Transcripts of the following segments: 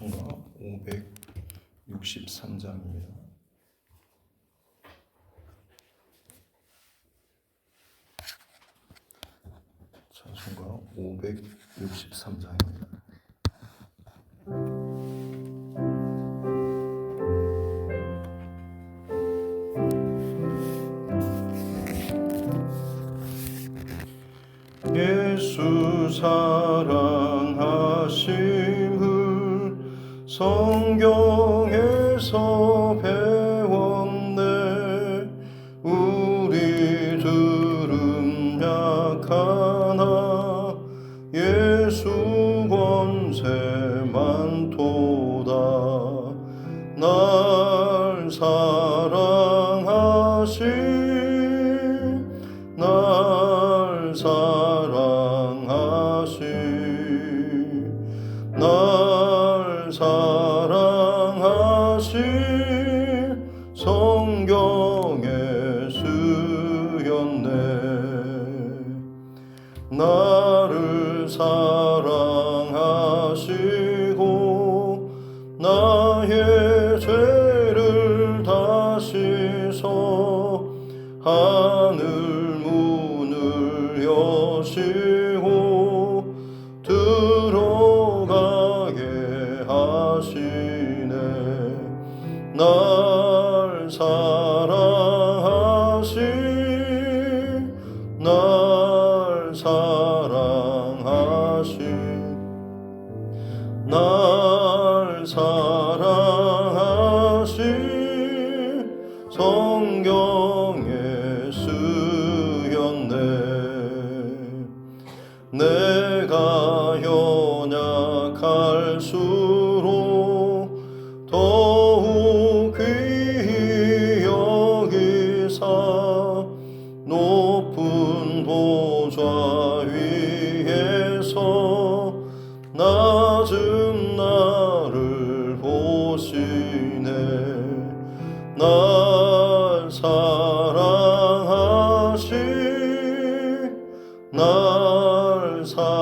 찬송가 563장입니다. 찬송가 563장입니다. 예수 사랑하심을 성경에서 배웠네. 우리들은 약하나 예수 권세만 도다. 날 사랑하신 날 사랑하신 날 사랑하신 성경에 쓰였네. 나를 사랑하시고 나의 죄를 다 씻어 하늘 문을 여시고 들어가게 하시네. 날 사랑하신 날 사랑하신 날 사랑하신 성경에 쓰였네. 내가 연약할수록 더욱 귀히 여기사 높은 보좌 위에서 낮은 나를 보시네. 날 사랑하신 날 사랑하신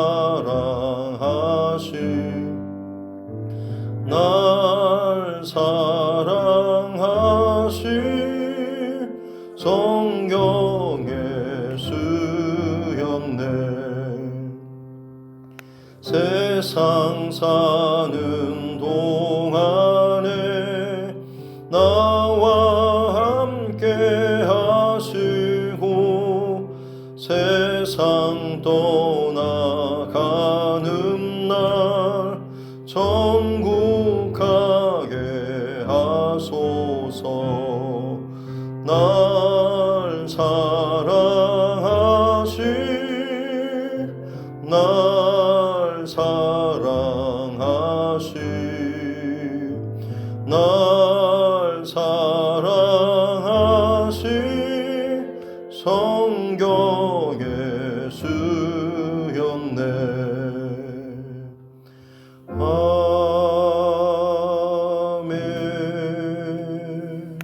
날 사랑하신 성경에 쓰였네. 세상 사는 동안에 나와 함께 하시고 세상 떠나가는 날 천국 가게 하소서. 날 사랑하신 날 사랑하신 날 사랑하신 성경에 쓰였네. 아멘.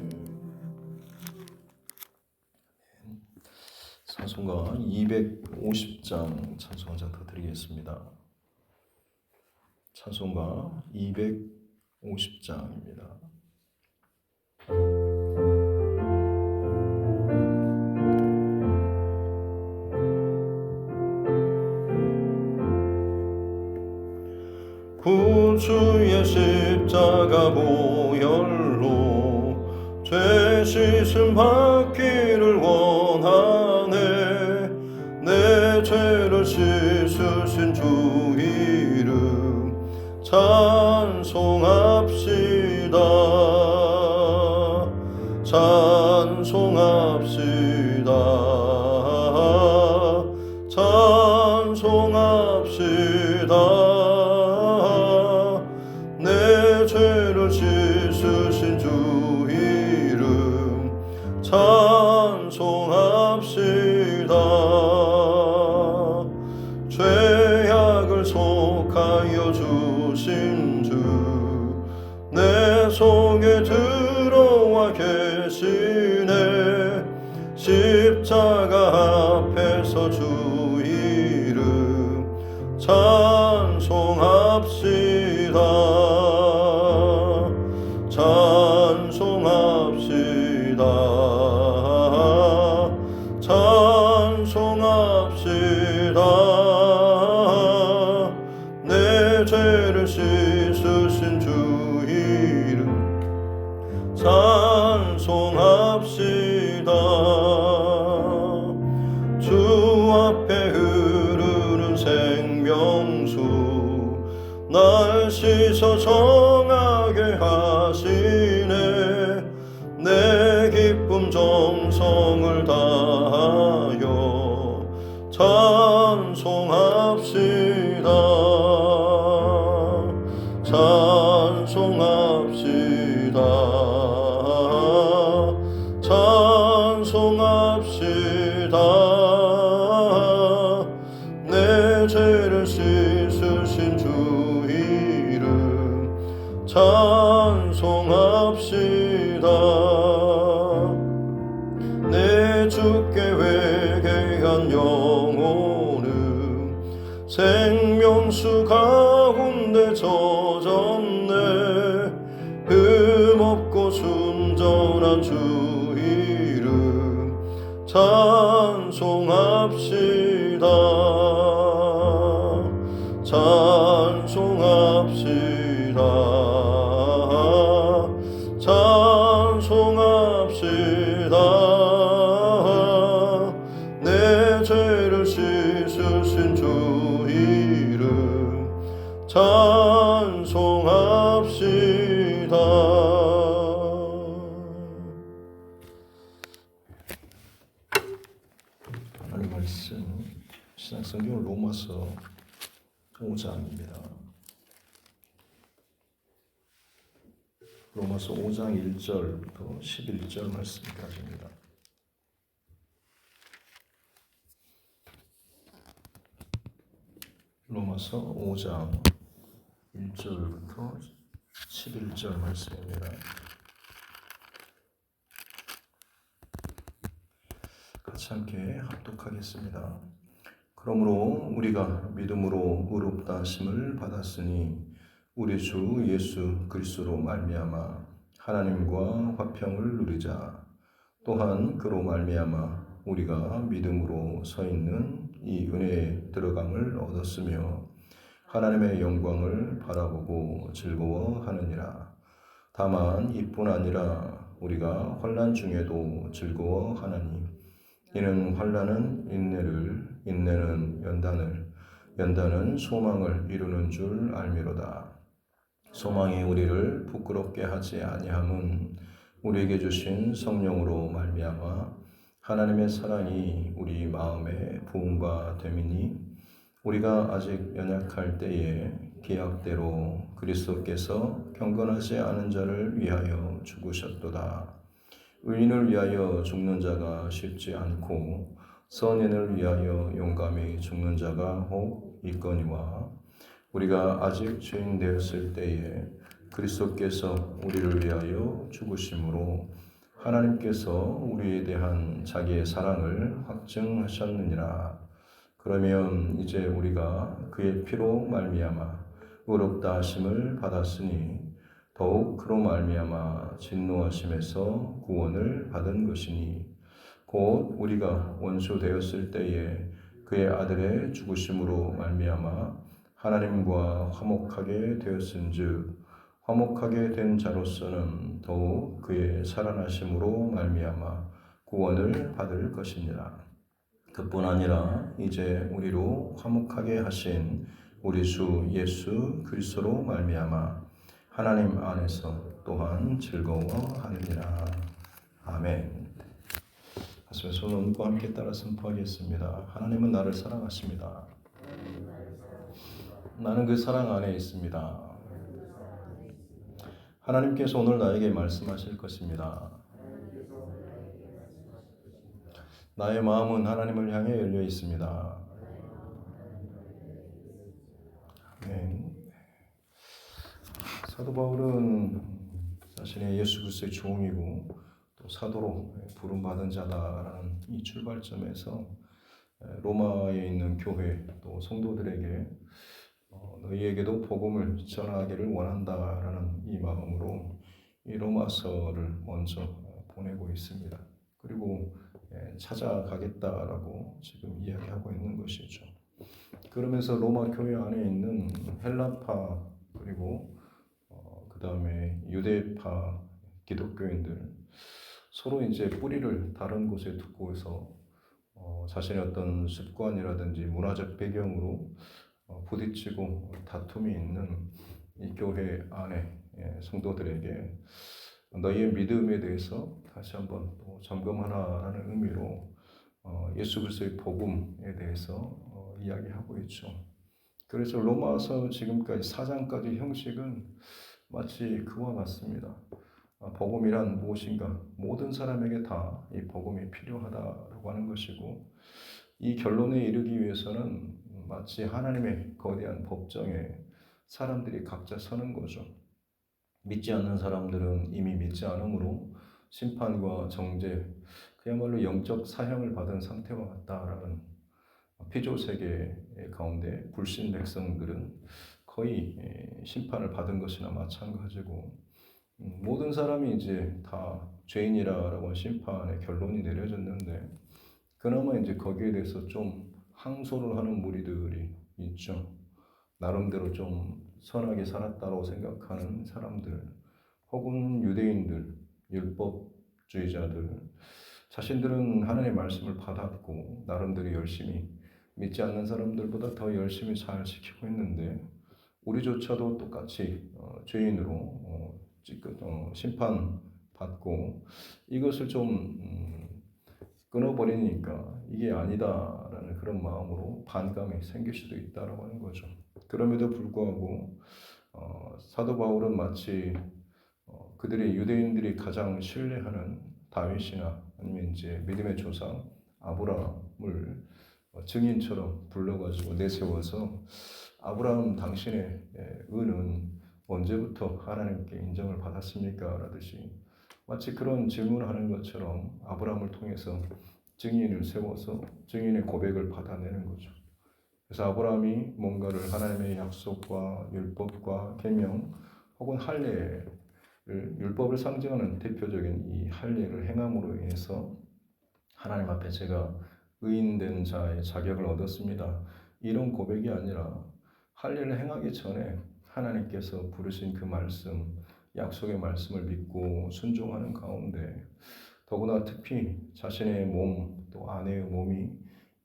찬송가 250장 찬송 한 장 더 드리겠습니다. 찬송가 250장입니다. 구주의 십자가 보혈로 죄 씻음 받기를 원하네. 내 죄를 씻으신 주 이름 찬송합시다. 찬송합시다. 찬송합시다. 내 죄를 씻으신 주 이름 찬송합시다. 죄악을 속하여 주신 주 내 속에 들어와 계시네. 십자가 앞에서 주 이름 찬송합시다. 죄를 씻으신 주 이름 찬송합시다. 주 앞에 흐르는 생명수 날 씻어 정하게 하시네. 내 기쁨 정성을 다하여 찬송합시다. 찬송합시다. 찬송합시다. 내 죄를 씻으신 주 이름 찬송합시다. 내 주께 회개한 영혼은 생명수 가운데 젖었네. 흠없고 순전한 주 이름 찬송합시다. 찬송합시다. 찬송합시다. 내 죄를 씻으신 주 이름 찬송합시다. 하나님 말씀 신약성경 로마서 5장입니다. 로마서 5장 1절부터 11절 말씀까지입니다. 로마서 5장 1절부터 11절 말씀입니다. 같이 함께 합독하겠습니다. 그러므로 우리가 믿음으로 의롭다 하심을 받았으니 우리 주 예수 그리스도로 말미암아 하나님과 화평을 누리자. 또한 그로 말미암아 우리가 믿음으로 서 있는 이 은혜에 들어감을 얻었으며 하나님의 영광을 바라보고 즐거워하느니라. 다만 이뿐 아니라 우리가 환난 중에도 즐거워하나니 이는 환난은 인내를, 인내는 연단을, 연단은 소망을 이루는 줄 알미로다. 소망이 우리를 부끄럽게 하지 아니함은 우리에게 주신 성령으로 말미암아 하나님의 사랑이 우리 마음에 부은 바 됨이니 우리가 아직 연약할 때에 계약대로 그리스도께서 경건하지 않은 자를 위하여 죽으셨도다. 의인을 위하여 죽는 자가 쉽지 않고 선인을 위하여 용감히 죽는 자가 혹 있거니와 우리가 아직 죄인 되었을 때에 그리스도께서 우리를 위하여 죽으심으로 하나님께서 우리에 대한 자기의 사랑을 확증하셨느니라. 그러면 이제 우리가 그의 피로 말미암아 의롭다 하심을 받았으니 더욱 그로 말미암아 진노하심에서 구원을 받은 것이니 곧 우리가 원수 되었을 때에 그의 아들의 죽으심으로 말미암아 하나님과 화목하게 되었은즉 화목하게 된 자로서는 더욱 그의 살아나심으로 말미암아 구원을 받을 것이니라. 그뿐 아니라 이제 우리로 화목하게 하신 우리 주 예수 그리스도로 말미암아 하나님 안에서 또한 즐거워하느니라. 아멘. 가슴에 손을 얹고 함께 따라 선포하겠습니다. 하나님은 나를 사랑하십니다. 나는 그 사랑 안에 있습니다. 하나님께서 오늘 나에게 말씀하실 것입니다. 나의 마음은 하나님을 향해 열려 있습니다. 아멘. 사도 바울은 자신의 예수 그리스도의 종이고 또 사도로 부름받은 자다라는 이 출발점에서 로마에 있는 교회 또 성도들에게 너희에게도 복음을 전하기를 원한다라는 이 마음으로 이 로마서를 먼저 보내고 있습니다. 그리고 찾아가겠다라고 지금 이야기하고 있는 것이죠. 그러면서 로마 교회 안에 있는 헬라파 그리고 그 다음에 유대파 기독교인들 서로 이제 뿌리를 다른 곳에 두고 해서 자신의 어떤 습관이라든지 문화적 배경으로 부딪히고 다툼이 있는 이 교회 안에 성도들에게 너희의 믿음에 대해서 다시 한번 또 점검하라는 의미로 예수 그리스도의 복음에 대해서 이야기하고 있죠. 그래서 로마서 지금까지 4장까지 형식은 마치 그와 같습니다. 복음이란 무엇인가? 모든 사람에게 다 이 복음이 필요하다라고 하는 것이고, 이 결론에 이르기 위해서는 마치 하나님의 거대한 법정에 사람들이 각자 서는 거죠. 믿지 않는 사람들은 이미 믿지 않으므로 심판과 정죄, 그야말로 영적 사형을 받은 상태와 같다라는 피조 세계 가운데 불신 백성들은 거의 심판을 받은 것이나 마찬가지고, 모든 사람이 이제 다 죄인이라고 심판의 결론이 내려졌는데, 그나마 이제 거기에 대해서 좀 항소를 하는 무리들이 있죠. 나름대로 좀 선하게 살았다고 생각하는 사람들, 혹은 유대인들, 율법주의자들, 자신들은 하나님의 말씀을 받았고 나름대로 열심히 믿지 않는 사람들보다 더 열심히 잘 지키고 있는데, 우리조차도 똑같이 죄인으로 심판받고 이것을 좀 끊어버리니까 이게 아니다라는 그런 마음으로 반감이 생길 수도 있다라고 하는 거죠. 그럼에도 불구하고 사도 바울은 마치 그들의 유대인들이 가장 신뢰하는 다윗이나 아니면 이제 믿음의 조상 아브라함을 증인처럼 불러가지고 내세워서, 아브라함 당신의 은은 언제부터 하나님께 인정을 받았습니까? 라듯이 마치 그런 질문을 하는 것처럼 아브라함을 통해서 증인을 세워서 증인의 고백을 받아내는 거죠. 그래서 아브라함이 뭔가를 하나님의 약속과 율법과 계명 혹은 할례를, 율법을 상징하는 대표적인 이 할례를 행함으로 인해서 하나님 앞에 제가 의인된 자의 자격을 얻었습니다, 이런 고백이 아니라 할례를 행하기 전에 하나님께서 부르신 그 말씀, 약속의 말씀을 믿고 순종하는 가운데, 더구나 특히 자신의 몸, 또 아내의 몸이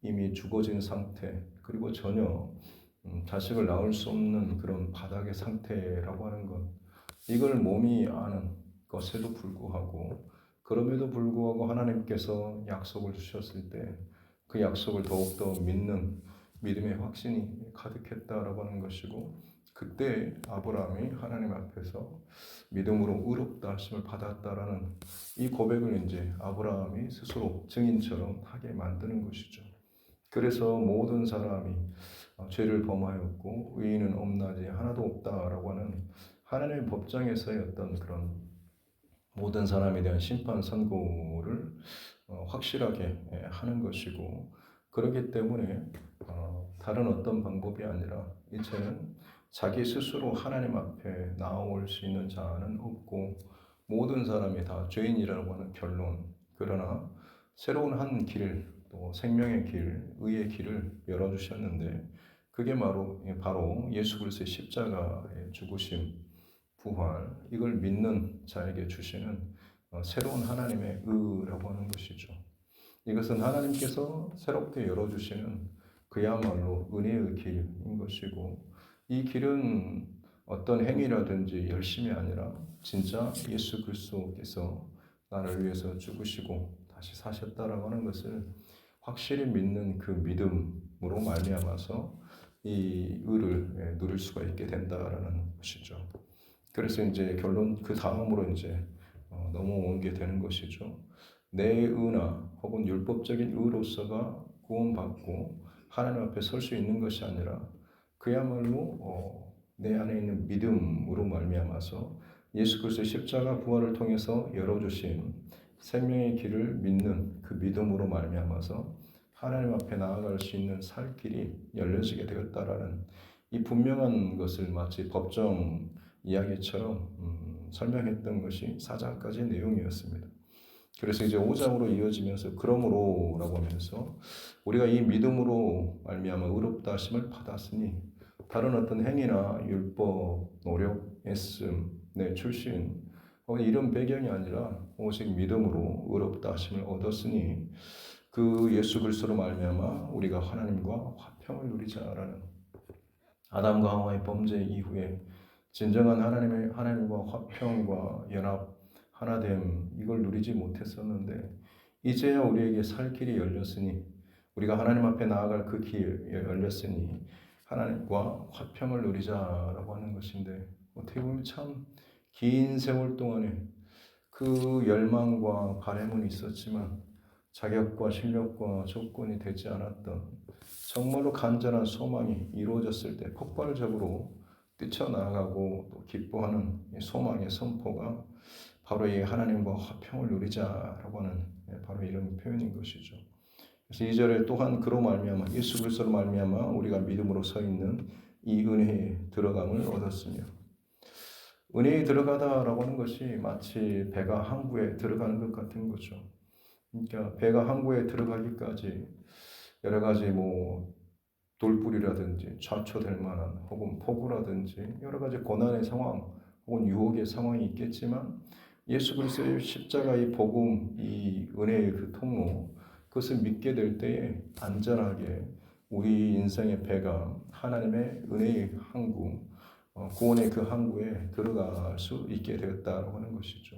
이미 죽어진 상태, 그리고 전혀 자식을 낳을 수 없는 그런 바닥의 상태라고 하는 것, 이걸 몸이 아는 것에도 불구하고, 그럼에도 불구하고 하나님께서 약속을 주셨을 때 그 약속을 더욱더 믿는 믿음의 확신이 가득했다라고 하는 것이고, 그때 아브라함이 하나님 앞에서 믿음으로 의롭다 하심을 받았다라는 이 고백을 이제 아브라함이 스스로 증인처럼 하게 만드는 것이죠. 그래서 모든 사람이 죄를 범하였고 의인은 없나니 하나도 없다라고 하는 하나님의 법정에서의 어떤 그런 모든 사람에 대한 심판 선고를 확실하게 하는 것이고, 그렇기 때문에 다른 어떤 방법이 아니라 이제는 자기 스스로 하나님 앞에 나올 수 있는 자는 없고 모든 사람이 다 죄인이라고 하는 결론, 그러나 새로운 한 길, 또 생명의 길, 의의 길을 열어주셨는데, 그게 바로 예수 그리스도의 십자가의 죽으심, 부활, 이걸 믿는 자에게 주시는 새로운 하나님의 의라고 하는 것이죠. 이것은 하나님께서 새롭게 열어주시는 그야말로 은혜의 길인 것이고, 이 길은 어떤 행위라든지 열심이 아니라 진짜 예수 그리스도께서 나를 위해서 죽으시고 다시 사셨다라고 하는 것을 확실히 믿는 그 믿음으로 말미암아서 이 의를 누릴 수가 있게 된다라는 것이죠. 그래서 이제 결론, 그 다음으로 이제 넘어온 게 되는 것이죠. 내 의나 혹은 율법적인 의로서가 구원받고 하나님 앞에 설 수 있는 것이 아니라 그야말로 내 안에 있는 믿음으로 말미암아서 예수 그리스도의 십자가 부활을 통해서 열어주신 생명의 길을 믿는 그 믿음으로 말미암아서 하나님 앞에 나아갈 수 있는 살 길이 열려지게 되었다라는 이 분명한 것을 마치 법정 이야기처럼 설명했던 것이 4장까지의 내용이었습니다. 그래서 이제 5장으로 이어지면서 그러므로라고 하면서 우리가 이 믿음으로 말미암아 의롭다 하심을 받았으니 다른 어떤 행위나 율법, 노력, 애씀, 내 출신 이런 배경이 아니라 오직 믿음으로 의롭다 하심을 얻었으니 그 예수 그리스도로 말미암아 우리가 하나님과 화평을 누리자라는 아담과 하와의 범죄 이후에 진정한 하나님과 화평과 연합 하나됨 이걸 누리지 못했었는데 이제야 우리에게 살 길이 열렸으니 우리가 하나님 앞에 나아갈 그 길이 열렸으니 하나님과 화평을 누리자라고 하는 것인데 어떻게 보면 참 긴 세월 동안에 그 열망과 바람은 있었지만 자격과 실력과 조건이 되지 않았던 정말로 간절한 소망이 이루어졌을 때 폭발적으로 뛰쳐나가고 또 기뻐하는 소망의 선포가 바로 이 하나님과 화평을 누리자라고 하는 바로 이런 표현인 것이죠. 그래서 2절에 또한 그로 말미암아 예수 그리스도로 말미암아 우리가 믿음으로 서 있는 이 은혜에 들어감을 얻었으며 은혜에 들어가다라고 하는 것이 마치 배가 항구에 들어가는 것 같은 거죠. 그러니까 배가 항구에 들어가기까지 여러 가지 돌불이라든지 좌초될 만한 혹은 폭우라든지 여러 가지 고난의 상황 혹은 유혹의 상황이 있겠지만 예수 그리스도의 십자가의 복음, 이 은혜의 그 통로 그것을 믿게 될 때에 안전하게 우리 인생의 배가 하나님의 은혜의 항구, 구원의 그 항구에 들어갈 수 있게 되었다고 하는 것이죠.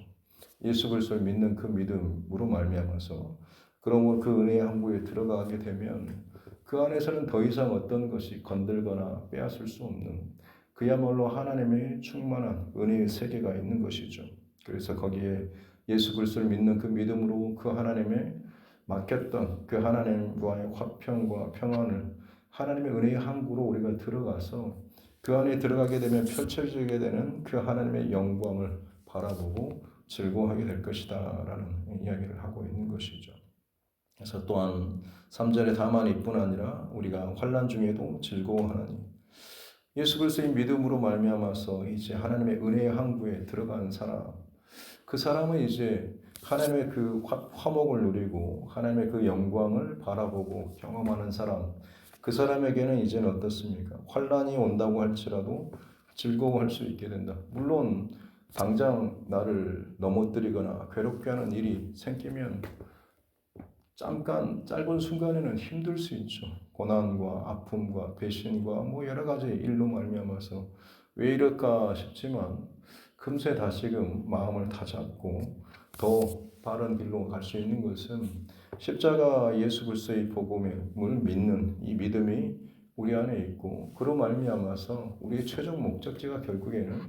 예수 그리스도를 믿는 그 믿음으로 말미암아서 그러므로 그 은혜의 항구에 들어가게 되면 그 안에서는 더 이상 어떤 것이 건들거나 빼앗을 수 없는 그야말로 하나님의 충만한 은혜의 세계가 있는 것이죠. 그래서 거기에 예수 그리스도를 믿는 그 믿음으로 그 하나님의 맡겼던 그 하나님과의 화평과 평안을 하나님의 은혜의 항구로 우리가 들어가서 그 안에 들어가게 되면 펼쳐지게 되는 그 하나님의 영광을 바라보고 즐거워하게 될 것이다 라는 이야기를 하고 있는 것이죠. 그래서 또한 3절에 다만 이뿐 아니라 우리가 환난 중에도 즐거워하나니 예수 그리스도의 믿음으로 말미암아서 이제 하나님의 은혜의 항구에 들어간 사람 그 사람은 이제 하나님의 그 화목을 누리고 하나님의 그 영광을 바라보고 경험하는 사람 그 사람에게는 이제는 어떻습니까? 환난이 온다고 할지라도 즐거워할 수 있게 된다. 물론 당장 나를 넘어뜨리거나 괴롭게 하는 일이 생기면 잠깐 짧은 순간에는 힘들 수 있죠. 고난과 아픔과 배신과 여러 가지 일로 말미암아서 왜 이럴까 싶지만 금세 다시금 마음을 다잡고 더 바른 길로 갈 수 있는 것은 십자가 예수 그리스도의 복음을 믿는 이 믿음이 우리 안에 있고 그로 말미암아서 우리의 최종 목적지가 결국에는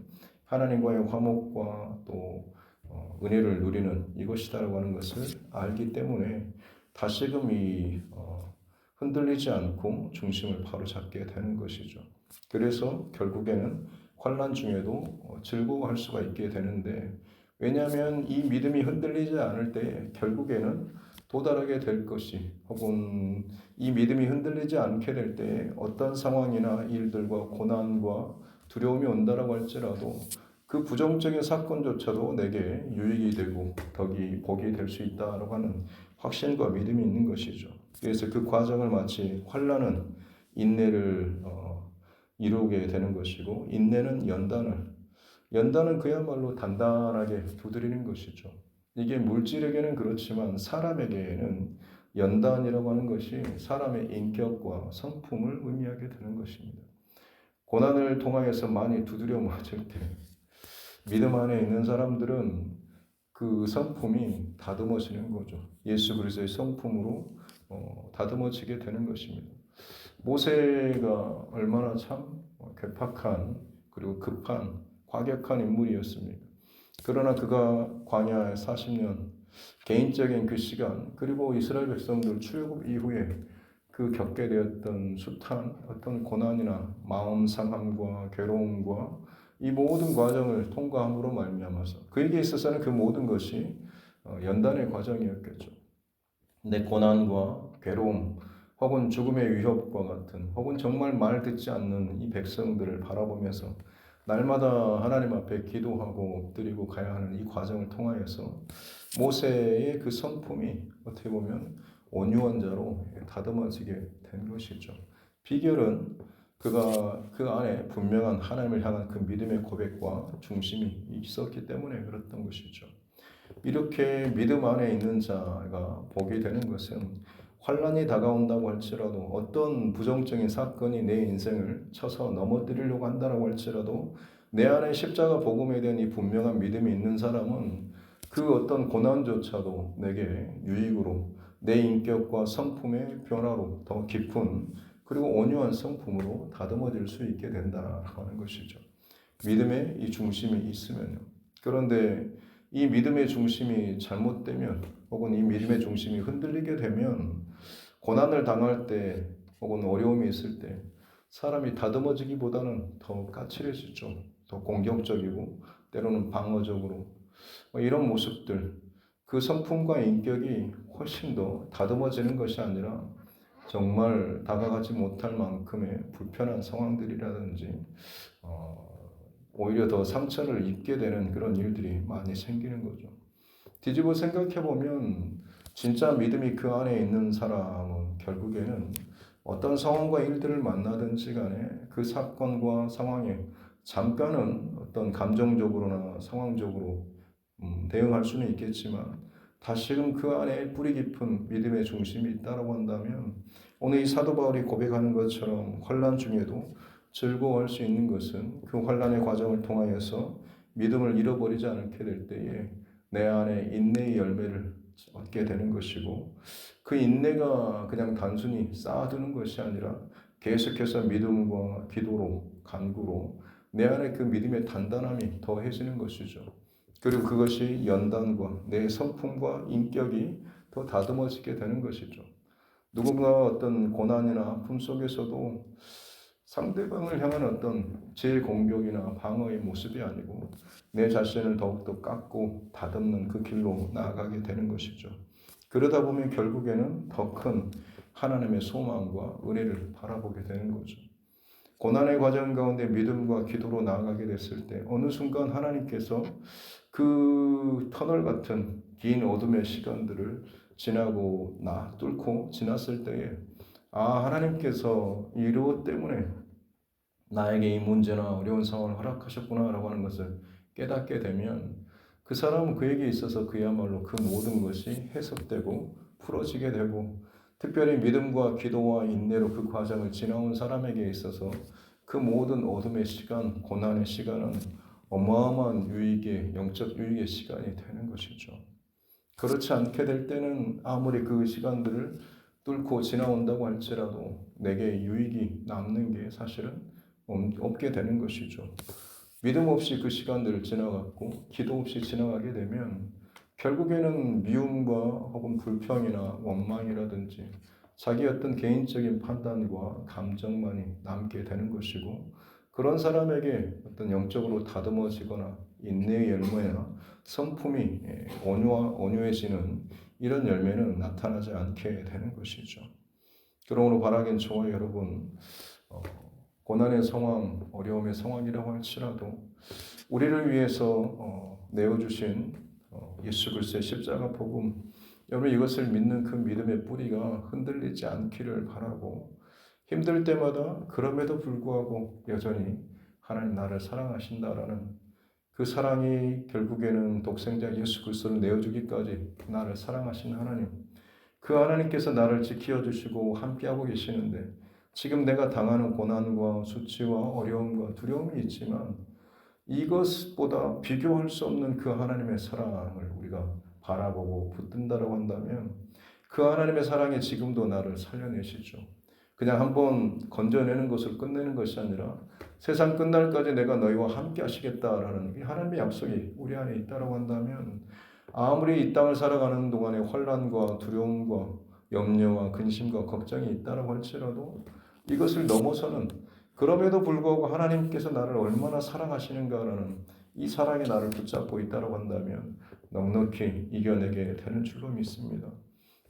하나님과의 화목과 또 은혜를 누리는 이것이다라고 하는 것을 알기 때문에 다시금 흔들리지 않고 중심을 바로잡게 되는 것이죠. 그래서 결국에는 환난 중에도 즐거워할 수가 있게 되는데 왜냐하면 이 믿음이 흔들리지 않을 때 결국에는 도달하게 될 것이 혹은 이 믿음이 흔들리지 않게 될 때 어떤 상황이나 일들과 고난과 두려움이 온다라고 할지라도 그 부정적인 사건조차도 내게 유익이 되고 복이 될 수 있다라고 하는 확신과 믿음이 있는 것이죠. 그래서 그 과정을 마치 환난은 인내를 이루게 되는 것이고 인내는 연단은 그야말로 단단하게 두드리는 것이죠. 이게 물질에게는 그렇지만 사람에게는 연단이라고 하는 것이 사람의 인격과 성품을 의미하게 되는 것입니다. 고난을 통하여서 많이 두드려 맞을 때 믿음 안에 있는 사람들은 그 성품이 다듬어지는 거죠. 예수 그리스도의 성품으로 다듬어지게 되는 것입니다. 모세가 얼마나 참 괴팍한 그리고 급한 과격한 인물이었습니까? 그러나 그가 광야에 40년 개인적인 그 시간 그리고 이스라엘 백성들 출애굽 이후에 그 겪게 되었던 숱한 어떤 고난이나 마음 상함과 괴로움과 이 모든 과정을 통과함으로 말미암아서 그에게 있어서는 그 모든 것이 연단의 과정이었겠죠. 내 고난과 괴로움 혹은 죽음의 위협과 같은 혹은 정말 말 듣지 않는 이 백성들을 바라보면서 날마다 하나님 앞에 기도하고 엎드리고 가야 하는 이 과정을 통하여서 모세의 그 성품이 어떻게 보면 온유한 자로 다듬어지게 된 것이죠. 비결은 그가 그 안에 분명한 하나님을 향한 그 믿음의 고백과 중심이 있었기 때문에 그랬던 것이죠. 이렇게 믿음 안에 있는 자가 보게 되는 것은 환란이 다가온다고 할지라도 어떤 부정적인 사건이 내 인생을 쳐서 넘어뜨리려고 한다고 할지라도 내 안에 십자가 복음에 대한 이 분명한 믿음이 있는 사람은 그 어떤 고난조차도 내게 유익으로 내 인격과 성품의 변화로 더 깊은 그리고 온유한 성품으로 다듬어질 수 있게 된다라고 하는 것이죠. 믿음의 이 중심이 있으면요. 그런데 이 믿음의 중심이 잘못되면 혹은 이 믿음의 중심이 흔들리게 되면 고난을 당할 때 혹은 어려움이 있을 때 사람이 다듬어지기보다는 더 까칠해지죠. 더 공격적이고 때로는 방어적으로 이런 모습들 그 성품과 인격이 훨씬 더 다듬어지는 것이 아니라 정말 다가가지 못할 만큼의 불편한 상황들이라든지 오히려 더 상처를 입게 되는 그런 일들이 많이 생기는 거죠. 뒤집어 생각해 보면 진짜 믿음이 그 안에 있는 사람은 결국에는 어떤 상황과 일들을 만나든지 간에 그 사건과 상황에 잠깐은 어떤 감정적으로나 상황적으로 대응할 수는 있겠지만 다시금 그 안에 뿌리 깊은 믿음의 중심이 있다고 한다면 오늘 이 사도 바울이 고백하는 것처럼 환난 중에도 즐거워할 수 있는 것은 그 환난의 과정을 통하여서 믿음을 잃어버리지 않게 될 때에 내 안에 인내의 열매를 얻게 되는 것이고 그 인내가 그냥 단순히 쌓아두는 것이 아니라 계속해서 믿음과 기도로 간구로 내 안에 그 믿음의 단단함이 더해지는 것이죠. 그리고 그것이 연단과 내 성품과 인격이 더 다듬어지게 되는 것이죠. 누군가 어떤 고난이나 아픔 속에서도 상대방을 향한 어떤 제 공격이나 방어의 모습이 아니고 내 자신을 더욱더 깎고 다듬는 그 길로 나아가게 되는 것이죠. 그러다 보면 결국에는 더 큰 하나님의 소망과 은혜를 바라보게 되는 거죠. 고난의 과정 가운데 믿음과 기도로 나아가게 됐을 때 어느 순간 하나님께서 그 터널 같은 긴 어둠의 시간들을 지나고 뚫고 지났을 때에 하나님께서 이것 때문에 나에게 이 문제나 어려운 상황을 허락하셨구나라고 하는 것을 깨닫게 되면 그 사람은 그에게 있어서 그야말로 그 모든 것이 해석되고 풀어지게 되고 특별히 믿음과 기도와 인내로 그 과정을 지나온 사람에게 있어서 그 모든 어둠의 시간, 고난의 시간은 어마어마한 유익의 영적 유익의 시간이 되는 것이죠. 그렇지 않게 될 때는 아무리 그 시간들을 뚫고 지나온다고 할지라도 내게 유익이 남는 게 사실은 없게 되는 것이죠. 믿음 없이 그 시간들을 지나갔고 기도 없이 지나가게 되면 결국에는 미움과 혹은 불평이나 원망이라든지 자기 어떤 개인적인 판단과 감정만이 남게 되는 것이고 그런 사람에게 어떤 영적으로 다듬어지거나 인내의 열매나 성품이 온유해지는 이런 열매는 나타나지 않게 되는 것이죠. 그러므로 바라긴 좋아요, 여러분. 고난의 상황, 어려움의 상황이라고 할지라도 우리를 위해서 내어주신 예수 그리스도의 십자가 복음, 여러분 이것을 믿는 그 믿음의 뿌리가 흔들리지 않기를 바라고 힘들 때마다 그럼에도 불구하고 여전히 하나님 나를 사랑하신다라는 그 사랑이 결국에는 독생자 예수 그리스도를 내어주기까지 나를 사랑하신 하나님, 그 하나님께서 나를 지켜주시고 함께하고 계시는데 지금 내가 당하는 고난과 수치와 어려움과 두려움이 있지만 이것보다 비교할 수 없는 그 하나님의 사랑을 우리가 바라보고 붙든다고 한다면 그 하나님의 사랑이 지금도 나를 살려내시죠. 그냥 한번 건져내는 것을 끝내는 것이 아니라 세상 끝날까지 내가 너희와 함께 하시겠다라는 하나님의 약속이 우리 안에 있다고 한다면 아무리 이 땅을 살아가는 동안에 환난과 두려움과 염려와 근심과 걱정이 있다고 할지라도 이것을 넘어서는 그럼에도 불구하고 하나님께서 나를 얼마나 사랑하시는가라는 이 사랑이 나를 붙잡고 있다고 한다면 넉넉히 이겨내게 되는 줄로 믿습니다.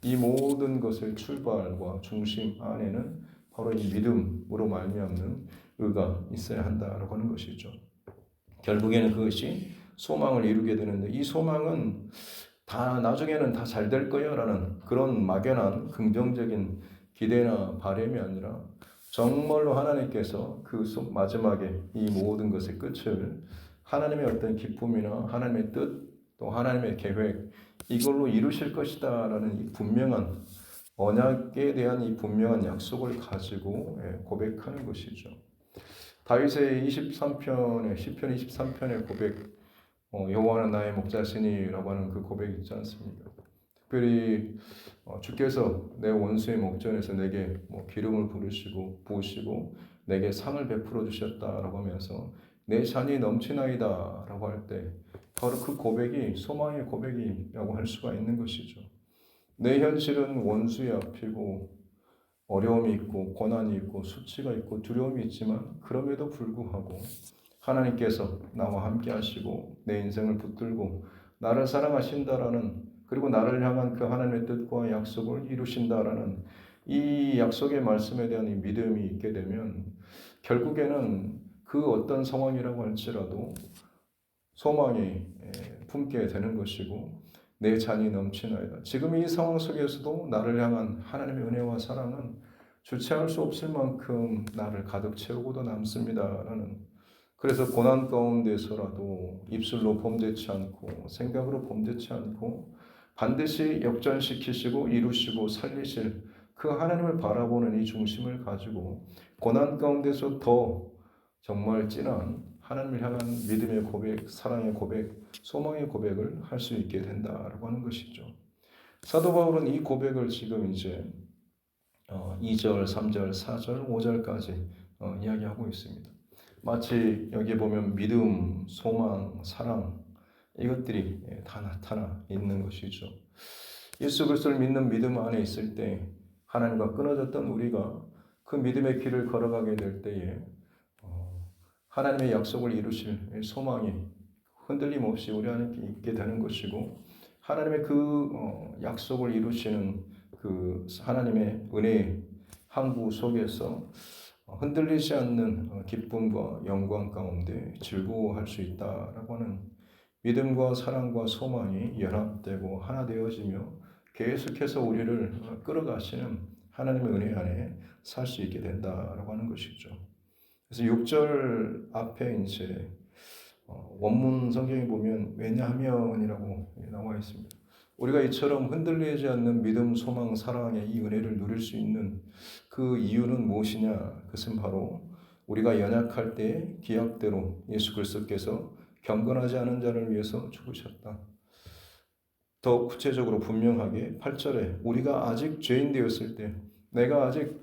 이 모든 것의 출발과 중심 안에는 바로 이 믿음으로 말미암는 의가 있어야 한다라고 하는 것이죠. 결국에는 그것이 소망을 이루게 되는데 이 소망은 다 나중에는 다 잘 될 거야라는 그런 막연한 긍정적인 기대나 바람이 아니라 정말로 하나님께서 그 마지막에 이 모든 것의 끝을 하나님의 어떤 기쁨이나 하나님의 뜻, 또 하나님의 계획, 이걸로 이루실 것이다라는 이 분명한 언약에 대한 이 분명한 약속을 가지고 고백하는 것이죠. 다윗의 23편의 시편 23편의 고백, 여호와는 나의 목자시니라고 하는 그 고백 있지 않습니까? 특별히 주께서 내 원수의 목전에서 내게 기름을 부으시고 내게 상을 베풀어 주셨다라고 하면서 내 잔이 넘치나이다라고 할 때 바로 그 고백이 소망의 고백이라고 할 수가 있는 것이죠. 내 현실은 원수의 앞이고 어려움이 있고 고난이 있고 수치가 있고 두려움이 있지만 그럼에도 불구하고 하나님께서 나와 함께 하시고 내 인생을 붙들고 나를 사랑하신다라는, 그리고 나를 향한 그 하나님의 뜻과 약속을 이루신다라는 이 약속의 말씀에 대한 이 믿음이 있게 되면 결국에는 그 어떤 상황이라고 할지라도 소망이 품게 되는 것이고 내 잔이 넘치나이다. 지금 이 상황 속에서도 나를 향한 하나님의 은혜와 사랑은 주체할 수 없을 만큼 나를 가득 채우고도 남습니다라는, 그래서 고난 가운데서라도 입술로 범죄치 않고 생각으로 범죄치 않고 반드시 역전시키시고 이루시고 살리실 그 하나님을 바라보는 이 중심을 가지고 고난 가운데서 더 정말 진한 하나님을 향한 믿음의 고백, 사랑의 고백, 소망의 고백을 할 수 있게 된다라고 하는 것이죠. 사도 바울은 이 고백을 지금 이제 2절, 3절, 4절, 5절까지 이야기하고 있습니다. 마치 여기 보면 믿음, 소망, 사랑 이것들이 다 나타나 있는 것이죠. 예수 그리스도를 믿는 믿음 안에 있을 때 하나님과 끊어졌던 우리가 그 믿음의 길을 걸어가게 될 때에 하나님의 약속을 이루실 소망이 흔들림 없이 우리 안에 있게 되는 것이고, 하나님의 그 약속을 이루시는 그 하나님의 은혜의 항구 속에서 흔들리지 않는 기쁨과 영광 가운데 즐거워할 수 있다라고 하는 믿음과 사랑과 소망이 연합되고 하나 되어지며 계속해서 우리를 끌어가시는 하나님의 은혜 안에 살 수 있게 된다라고 하는 것이죠. 그래서 6절 앞에 이제 원문 성경에 보면 왜냐하면이라고 나와 있습니다. 우리가 이처럼 흔들리지 않는 믿음, 소망, 사랑의 이 은혜를 누릴 수 있는 그 이유는 무엇이냐? 그것은 바로 우리가 연약할 때 기약대로 예수 그리스도께서 경건하지 않은 자를 위해서 죽으셨다. 더 구체적으로 분명하게 8절에 우리가 아직 죄인 되었을 때, 내가 아직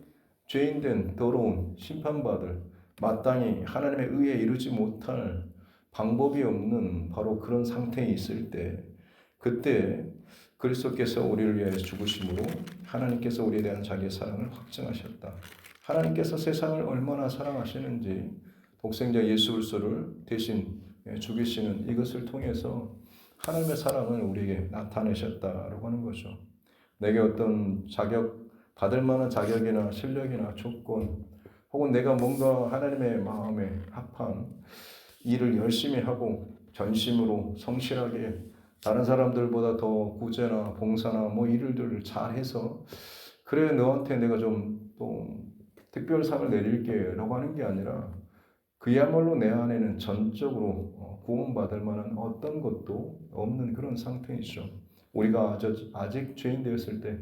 죄인된 더러운 심판받을 마땅히 하나님의 의에 이르지 못할 방법이 없는 바로 그런 상태에 있을 때, 그때 그리스도께서 우리를 위해 죽으심으로 하나님께서 우리에 대한 자기의 사랑을 확증하셨다. 하나님께서 세상을 얼마나 사랑하시는지 독생자 예수 그리스도를 대신 죽이시는 이것을 통해서 하나님의 사랑을 우리에게 나타내셨다라고 하는 거죠. 내게 어떤 받을 만한 자격이나 실력이나 조건, 혹은 내가 뭔가 하나님의 마음에 합한 일을 열심히 하고 전심으로 성실하게 다른 사람들보다 더 구제나 봉사나 일들을 잘해서 그래 너한테 내가 좀 또 특별상을 내릴게 라고 하는 게 아니라, 그야말로 내 안에는 전적으로 구원받을 만한 어떤 것도 없는 그런 상태이죠. 우리가 아직 죄인 되었을 때,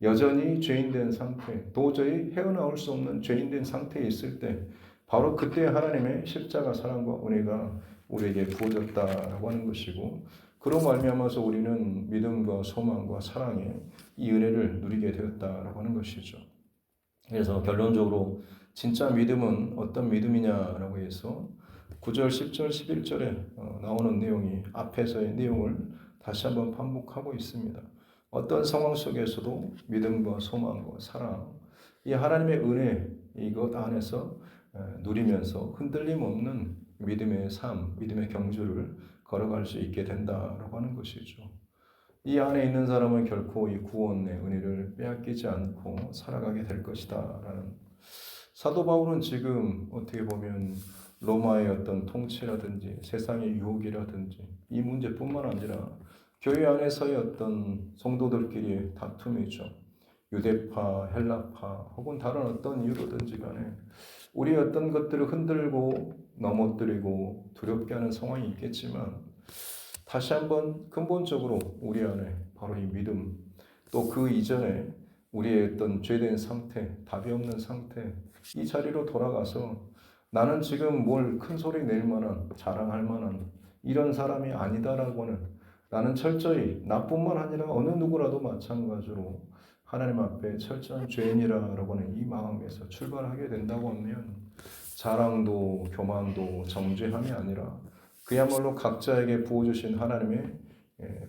여전히 죄인된 상태, 도저히 헤어나올 수 없는 죄인된 상태에 있을 때, 바로 그때 하나님의 십자가 사랑과 은혜가 우리에게 부어졌다라고 하는 것이고, 그로 말미암아서 우리는 믿음과 소망과 사랑의 이 은혜를 누리게 되었다라고 하는 것이죠. 그래서 결론적으로 진짜 믿음은 어떤 믿음이냐라고 해서 9절, 10절, 11절에 나오는 내용이 앞에서의 내용을 다시 한번 반복하고 있습니다. 어떤 상황 속에서도 믿음과 소망과 사랑, 이 하나님의 은혜 이것 안에서 누리면서 흔들림 없는 믿음의 삶, 믿음의 경주를 걸어갈 수 있게 된다라고 하는 것이죠. 이 안에 있는 사람은 결코 이 구원의 은혜를 빼앗기지 않고 살아가게 될 것이다 라는, 사도 바울은 지금 어떻게 보면 로마의 어떤 통치라든지 세상의 유혹이라든지 이 문제뿐만 아니라 교회 안에서의 어떤 성도들끼리의 다툼이죠. 유대파, 헬라파 혹은 다른 어떤 이유로든지 간에 우리의 어떤 것들을 흔들고 넘어뜨리고 두렵게 하는 상황이 있겠지만 다시 한번 근본적으로 우리 안에 바로 이 믿음, 또 그 이전에 우리의 어떤 죄된 상태, 답이 없는 상태, 이 자리로 돌아가서 나는 지금 뭘 큰 소리 낼 만한, 자랑할 만한 이런 사람이 아니다라고 하는, 나는 철저히 나뿐만 아니라 어느 누구라도 마찬가지로 하나님 앞에 철저한 죄인이라고 하는 이 마음에서 출발하게 된다고 하면 자랑도 교만도 정죄함이 아니라 그야말로 각자에게 부어주신 하나님의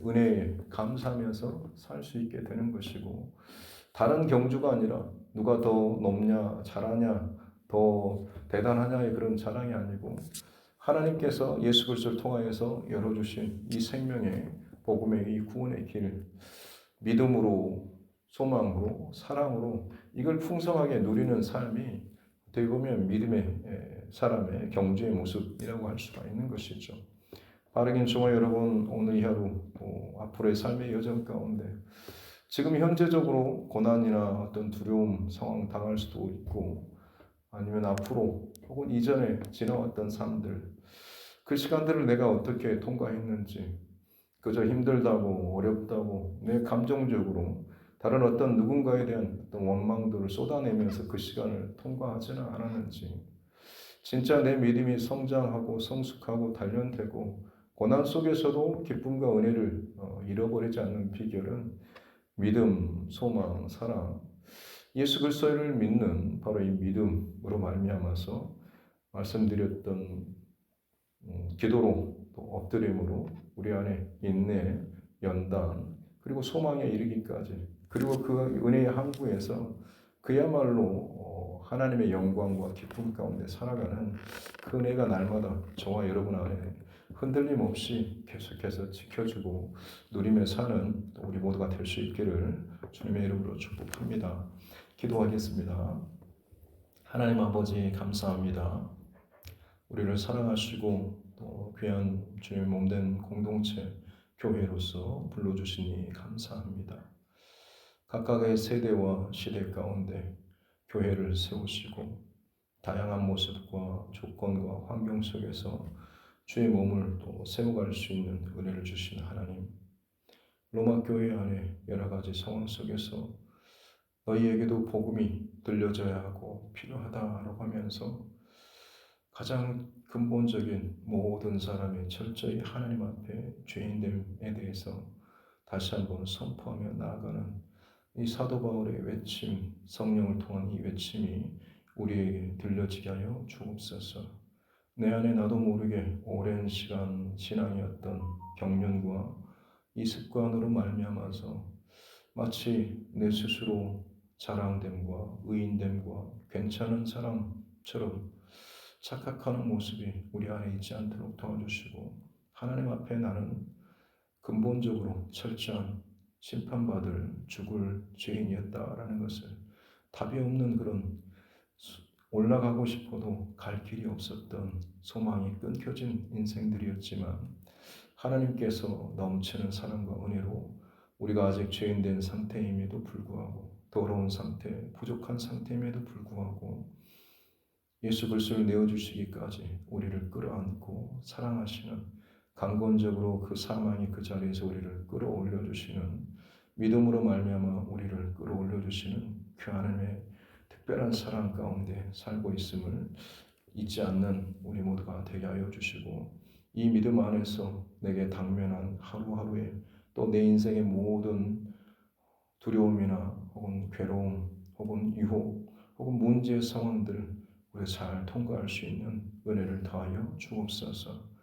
은혜에 감사하면서 살 수 있게 되는 것이고, 다른 경주가 아니라 누가 더 높냐 잘하냐 더 대단하냐의 그런 자랑이 아니고 하나님께서 예수 그리스도를 통하여서 열어주신 이 생명의 복음의 이 구원의 길, 믿음으로 소망으로 사랑으로 이걸 풍성하게 누리는 삶이 어떻게 보면 믿음의 사람의 경주의 모습이라고 할 수가 있는 것이죠. 바르긴 정말 여러분, 오늘 이 하루 또 앞으로의 삶의 여정 가운데 지금 현재적으로 고난이나 어떤 두려움 상황 당할 수도 있고, 아니면 앞으로 혹은 이전에 지나왔던 삶들, 그 시간들을 내가 어떻게 통과했는지, 그저 힘들다고 어렵다고 내 감정적으로 다른 어떤 누군가에 대한 어떤 원망들을 쏟아내면서 그 시간을 통과하지는 않았는지, 진짜 내 믿음이 성장하고 성숙하고 단련되고 고난 속에서도 기쁨과 은혜를 잃어버리지 않는 비결은 믿음, 소망, 사랑, 예수 그리스도를 믿는 바로 이 믿음으로 말미암아서 말씀드렸던 기도로 또 엎드림으로 우리 안에 인내, 연단, 그리고 소망에 이르기까지, 그리고 그 은혜의 항구에서 그야말로 하나님의 영광과 기쁨 가운데 살아가는 그 은혜가 날마다 저와 여러분 안에 흔들림 없이 계속해서 지켜주고 누리며 사는 우리 모두가 될 수 있기를 주님의 이름으로 축복합니다. 기도하겠습니다. 하나님 아버지 감사합니다. 우리를 사랑하시고 또 귀한 주님의 몸된 공동체 교회로서 불러주시니 감사합니다. 각각의 세대와 시대 가운데 교회를 세우시고 다양한 모습과 조건과 환경 속에서 주의 몸을 또 세워갈 수 있는 은혜를 주신 하나님, 로마 교회 안에 여러 가지 상황 속에서 너희에게도 복음이 들려져야 하고 필요하다라고 하면서 가장 근본적인 모든 사람의 철저히 하나님 앞에 죄인됨에 대해서 다시 한번 선포하며 나아가는 이 사도 바울의 외침, 성령을 통한 이 외침이 우리에게 들려지게 하여 주옵소서. 내 안에 나도 모르게 오랜 시간 신앙이었던 경륜과 이 습관으로 말미암아서 마치 내 스스로 자랑됨과 의인됨과 괜찮은 사람처럼 착각하는 모습이 우리 안에 있지 않도록 도와주시고, 하나님 앞에 나는 근본적으로 철저한 심판받을 죽을 죄인이었다라는 것을, 답이 없는 그런 올라가고 싶어도 갈 길이 없었던 소망이 끊겨진 인생들이었지만 하나님께서 넘치는 사랑과 은혜로 우리가 아직 죄인된 상태임에도 불구하고, 더러운 상태, 부족한 상태임에도 불구하고 예수 그리스도를 내어주시기까지 우리를 끌어안고 사랑하시는, 강권적으로 그 사망이 그 자리에서 우리를 끌어올려 주시는, 믿음으로 말미암아 우리를 끌어올려 주시는 그 하나님의 특별한 사랑 가운데 살고 있음을 잊지 않는 우리 모두가 되게 하여 주시고, 이 믿음 안에서 내게 당면한 하루하루에 또 내 인생의 모든 두려움이나 혹은 괴로움 혹은 유혹 혹은 문제 상황들 우리가 잘 통과할 수 있는 은혜를 더하여 주옵소서.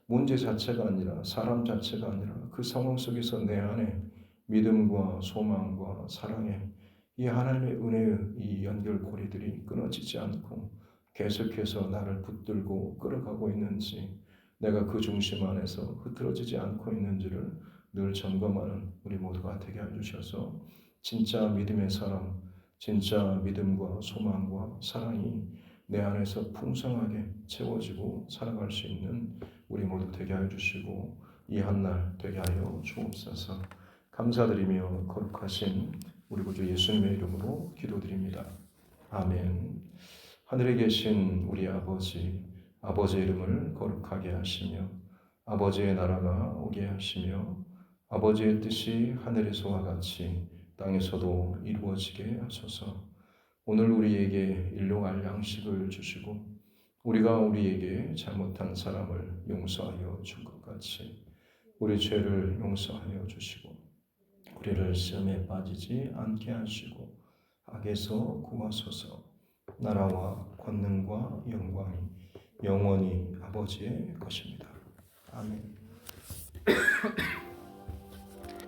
문제 자체가 아니라, 사람 자체가 아니라 그 상황 속에서 내 안에 믿음과 소망과 사랑의 이 하나님의 은혜의 이 연결고리들이 끊어지지 않고 계속해서 나를 붙들고 끌어가고 있는지, 내가 그 중심 안에서 흐트러지지 않고 있는지를 늘 점검하는 우리 모두가 되게 해주셔서 진짜 믿음의 사람, 진짜 믿음과 소망과 사랑이 내 안에서 풍성하게 채워지고 살아갈 수 있는 우리 모두 되게 하여 주시고 이 한날 되게 하여 주옵소서. 감사드리며 거룩하신 우리 구주 예수님의 이름으로 기도드립니다. 아멘. 하늘에 계신 우리 아버지, 아버지의 이름을 거룩하게 하시며 아버지의 나라가 오게 하시며 아버지의 뜻이 하늘에서와 같이 땅에서도 이루어지게 하소서. 오늘 우리에게 일용할 양식을 주시고 우리가 우리에게 잘못한 사람을 용서하여 준 것 같이 우리 죄를 용서하여 주시고 우리를 시험에 빠지지 않게 하시고 악에서 구하소서. 나라와 권능과 영광이 영원히 아버지의 것입니다. 아멘.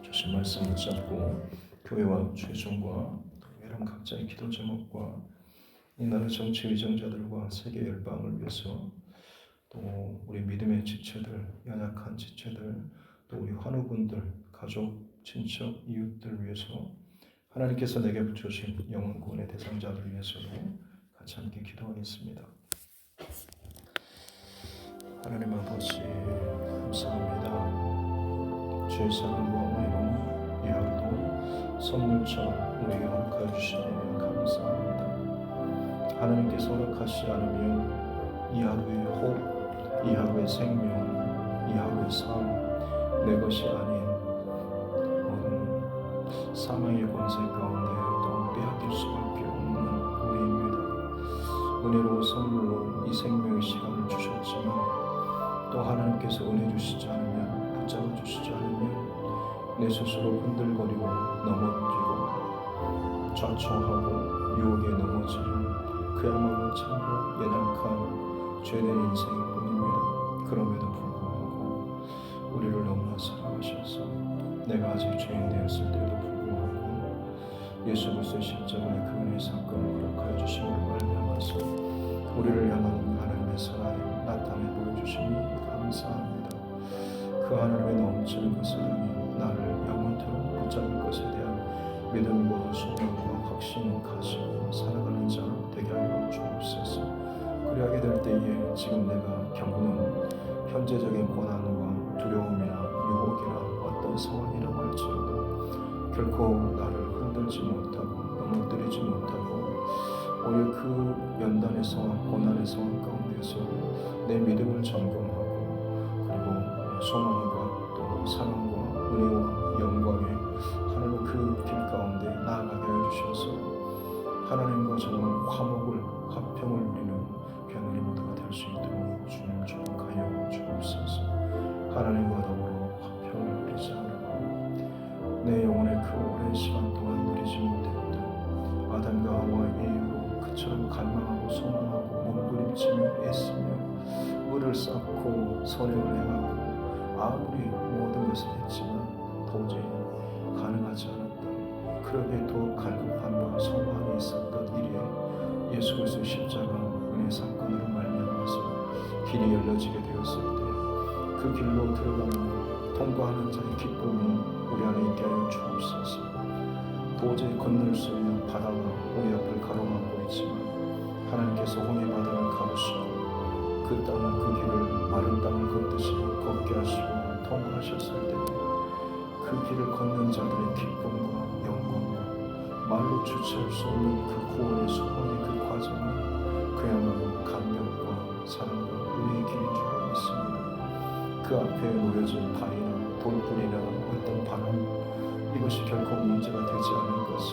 주신 말씀 붙잡고 교회와 최종과 여러분 각자의 기도 제목과 이 나라 정치 위정자들과 세계 열방을 위해서 또 우리 믿음의 지체들, 연약한 지체들, 또 우리 환우분들, 가족, 친척, 이웃들 위해서 하나님께서 내게 주신 영혼 구원의 대상자들 위해서도 같이 함께 기도하겠습니다. 하나님 아버지 감사합니다. 주의 사랑과 은혜로 이 하루도 선물처럼 우리에게 허락하여 주시니 감사합니다. 하나님께서 허락하시지 않으면 이 하루의 호흡, 이 하루의 생명, 이 하루의 삶, 내 것이 아닌 사망의 권세 가운데 또 빼앗길 수밖에 없는 우리입니다. 은혜로운 선물로 이 생명의 시간을 주셨지만 또 하나님께서 은혜 주시지 않으면, 붙잡아 주시지 않으면 내 스스로 흔들거리고 넘어지고 좌초하고 유혹에 넘어지는 그야말로 참으로 연약한 죄된 인생뿐입니다. 그럼에도 불구하고 우리를 너무나 사랑하셔서 내가 아직 죄인 되었을 때도 불구하고 예수 그리스도의 십자가의 그 은혜의 사건을 허락하여 주심으로 말미암아서 우리를 향한 하나님의 사랑을 나타내 보여주시니 감사합니다. 그 하나님의 넘치는 그 사랑이 나를 영원토록 붙잡을 것에 대한 믿음과 소망과 확신을 가지고 살아가는 자 되게 하여 주옵소서. 그리하게 될 때에 지금 내가 겪는 현재적인 고난과 두려움이나 유혹이나 어떤 상황이라고 할지라도 결코 나를 흔들지 못하고 넘어뜨리지 못하고 오히려 그 연단의 상황, 고난의 상황 가운데서 내 믿음을 점검하고 그리고 소망과 또 사랑과 은혜와 영광의 하나님 그 길 가운데 나아가게 해주셔서 하나님과 정말 화목을 화평을 누리는 귀한 우리 모두가 될 수 있도록 주님 축복하여 주옵소서. 하나님과 더불어 화평을 누리자 하려고 내 영혼의 그 오랜 시간 동안 누리지 못했던 아담과 하와의 이유로 그처럼 갈망하고 소망하고 몸부림치며 애쓰며 의를 쌓고 선행을 행하고 아무리 모든 것을 했지만 도저히 가능하지 않았던 그러기에 더욱 갈급함과 소망이 있었던 일에 예수 그리스도의 십자가 은혜 사건으로 말미암아서 길이 열려지게 되었을 때 그 길로 들어가는 통과하는 자의 기쁨이 우리 안에 있게 하여 주옵소서. 도저히 건널 수 있는 바다가 우리 앞을 가로막고 있지만 하나님께서 홍해 바다를 가르시고 그 땅은 그 길을 마른 땅을 걷듯이 걷게 하시고 통과하셨을 때 그 길을 걷는 자들의 기쁨과 영광과 말로 주체할 수 없는 그 구원의 소원의 그 과정은 그야말로 감격과 사랑과 은혜의 길인 줄 알고 있습니다. 그 앞에 놓여진 바위나 돌뿌리나 어떤 바람 이것이 결코 문제가 되지 않을 것은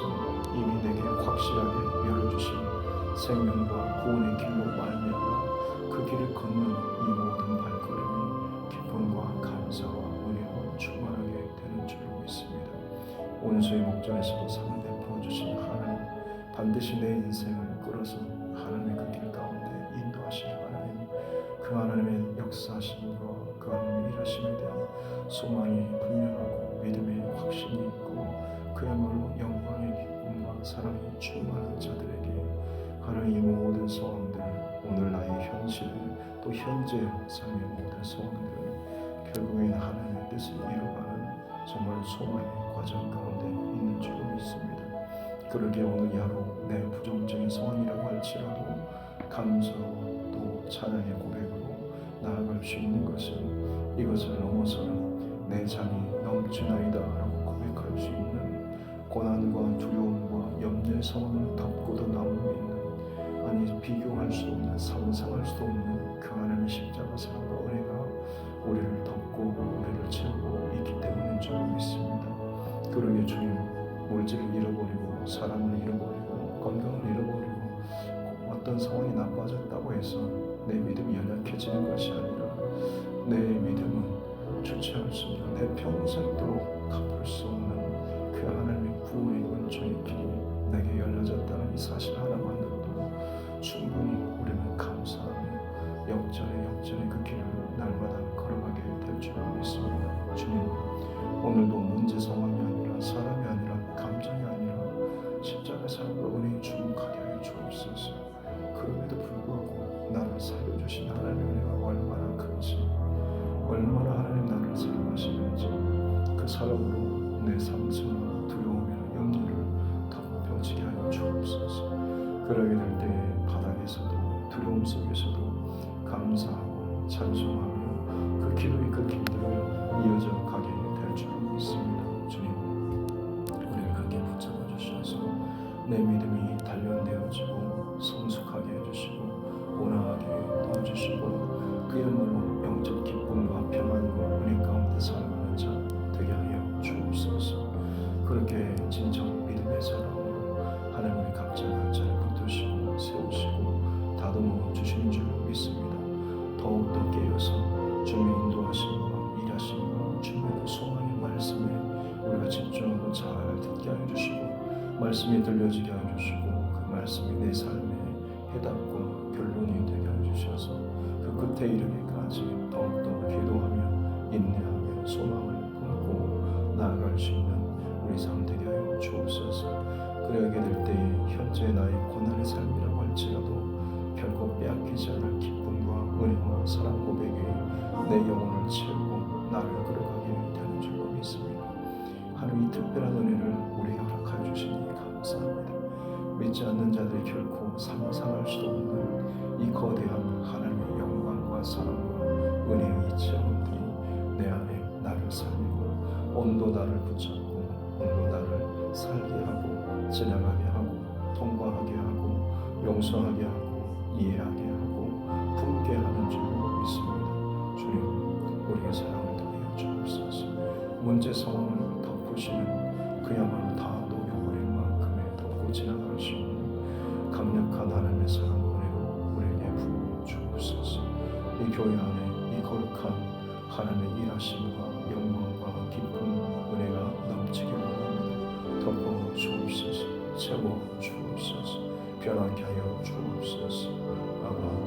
이미 내게 확실하게 열어주신 생명과 구원의 길로 말미암아 그 길을 걷는 이 모든 발걸음이 기쁨과 감사와 은혜로 충만하게 되는 줄로 믿습니다. 원수의 목전에서도 상을 베풀어 주신 하나님, 반드시 내 인생을 끌어서 하나님의 그 길 가운데 인도하시는 하나님, 그 하나님의 역사하심과 그 하나님의 일하심에 대한 소망이 분명하고 믿음의 확신이 있고 그야말로 영광의 기쁨과 사랑이 충만한 자들에게 하나님의 모든 소원들, 오늘 나의 현실 또 현재 삶의 모든 소원들은 결국에는 하나님의 뜻을 이루어가는 정말 소망의 과정 가운데 있는 줄로 믿습니다. 그러기에 오늘 이 하루 내 부정적인 상황이라고 할지라도 감사 또 찬양의 고백으로 나아갈 수 있는 것은 이것을 넘어서는 내 잔이 넘치나이다 라고 고백할 수 있는 고난과 두려움과 염려의 상황을 덮고도 남고 있는, 아니 비교할 수 없는, 상상할 수 없는 그 하나님의 십자가 사랑과 은혜가 우리를 덮고 우리를 채우고 있기 때문인 줄 믿습니다. 그러게 주님, 물질을 잃어버리고 사랑을 잃어버리고 건강을 잃어버리고 어떤 상황이 나빠졌다고 해서 내 믿음이 연약해지는 것이 아니라 내 믿음은 주체할 수 없는, 내 평생도록 갚을 수 없는 그 하나님의 구원의 은총의 길이 내게 열려졌다는 이 사실 하나만으로도 충분히 우리는 감사하며 역전의 그 길을 날마다 걸어가게 될 줄 믿습니다. 주님, 오늘도 문제 상황이 아니라 사람이 아니라 감정이 아니라 십자가의 사랑과 은혜에 주목하게 하여 주옵소서. 그럼에도 불구하고 나를 살려주신 하나님의 은혜가 얼마나 큰지, 얼마나 하나님 나를 사랑하시는지 그 사랑으로 내 상처나 두려움이나 염려를 덮어지게 하여 주옵소서. 그러게 될 때에 바닥에서도 두려움 속에서도 감사하고 찬송하며 그 기도의 그 길들을 이어져 가게 될 줄 믿습니다. 주님, 우리를 크게 붙잡아 주셔서 내 믿음이 단련되어지고 성숙하게 해주시고 온화하게 도와주시고 그야말로 영적 기쁨과 평안과 은혜 가운데 살아가는 자 되게 하여 주옵소서. 그렇게 진정 믿음의 사랑으로 하나님의 각자를 붙드시고 세우시고 다듬어 주시는 줄 믿습니다. 더욱더 깨어서 주님의 인도하심과 일하심과 주님의 그 소망의 말씀에 우리가 집중하고 잘 듣게 하여 주시고 말씀이 들려지게 하여 주시고 그 말씀이 내 삶의 해답과 결론이 되게 하여 주셔서 그 끝에 이르기까지 더욱더 기도하며 인내하며 소망을 품고 나아갈 수 있는 우리 삶 되게 하여 주옵소서. 그러하게 될 때에 현재 나의 고난의 삶이라고 할지라도 결코 빼앗기지 않을 기쁨과 은혜와 사랑 고백에 내 영혼을 채우고 나를 끌어가게 되는 줄로 믿습니다. 하나님 이 특별한 은혜를 우리에게 허락하여 주시니 감사합니다. 믿지 않는 자들이 결코 상상할 수 없는 이 거대한 하나님의 영광과 사랑과 은혜의 이치함들이 내 안에 나를 살리고 온도 나를 붙잡고 온도 나를 살게 하고 지나가게 하고 통과하게 하고 용서하게 하고 이해하게 하고 품게 하는 줄로 믿습니다. 주님, 우리의 사랑을 더하여 주옵소서. 문제 상황을 덮으시는 그야말로 다 녹여버릴 만큼의 덮고 지나갈 수 있는 강력한 하나님의 사랑과 은혜로 우리에게 부어 주옵소서. 이 교회 안에 이 거룩한 하나님의 일하심과 영광과 기쁨 은혜가 넘치게 원합니다. 덮어 주옵소서. 채워 주옵소서. 변하게 하여 주옵소서. 아바